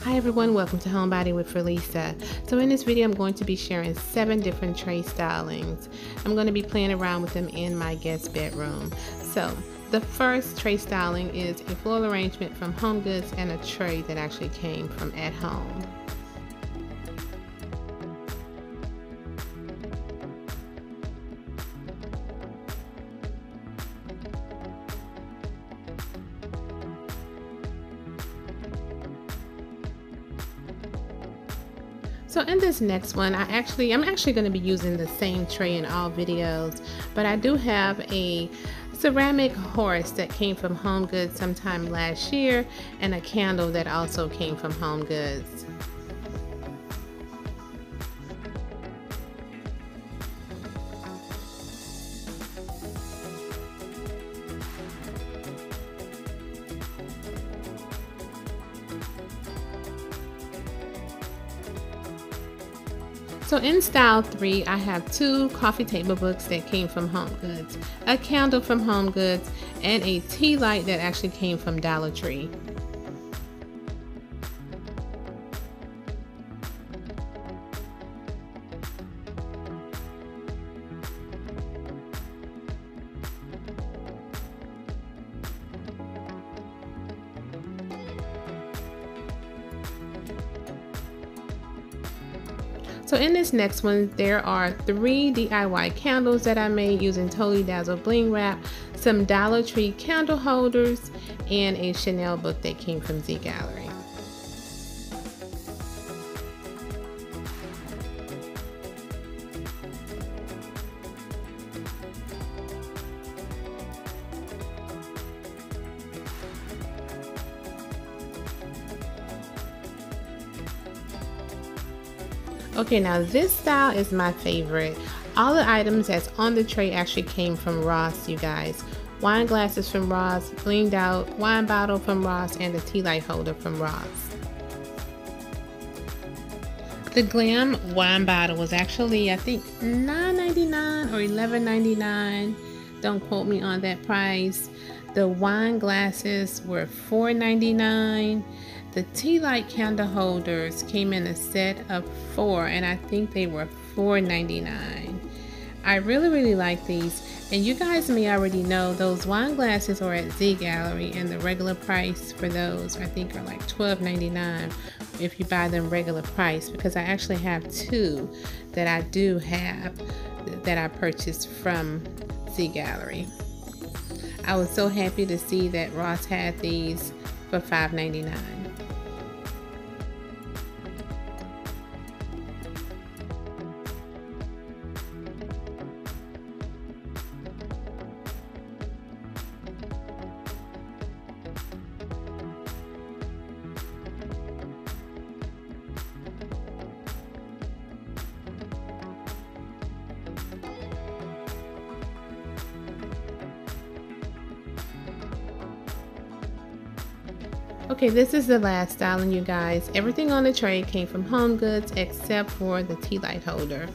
Hi everyone, welcome to Homebody with Felisa. So in this video I'm going to be sharing 7 different tray stylings. I'm going to be playing around with them in my guest bedroom. So the first tray styling is a floral arrangement from HomeGoods and a tray that actually came from At Home. So in this next one, I'm actually going to be using the same tray in all videos, but I do have a ceramic horse that came from HomeGoods sometime last year and a candle that also came from HomeGoods. So in style 3, I have 2 coffee table books that came from HomeGoods, a candle from HomeGoods, and a tea light that actually came from Dollar Tree. So in this next one, there are 3 DIY candles that I made using totally dazzled bling wrap, some Dollar Tree candle holders, and a Chanel book that came from Z Gallery. Okay, now this style is my favorite. All the items that's on the tray actually came from Ross, you guys. Wine glasses from Ross, blinged out wine bottle from Ross, and the tea light holder from Ross. The Glam wine bottle was actually, I think, $9.99 or $11.99. Don't quote me on that price. The wine glasses were $4.99. The tea light candle holders came in a set of 4, and I think they were $4.99. I really like these, and you guys may already know those wine glasses are at Z Gallery, and the regular price for those I think are like $12.99 if you buy them regular price, because I actually have 2 that I do have that I purchased from Z Gallery. I was so happy to see that Ross had these for $5.99. Okay, this is the last styling, you guys. Everything on the tray came from HomeGoods except for the tea light holder.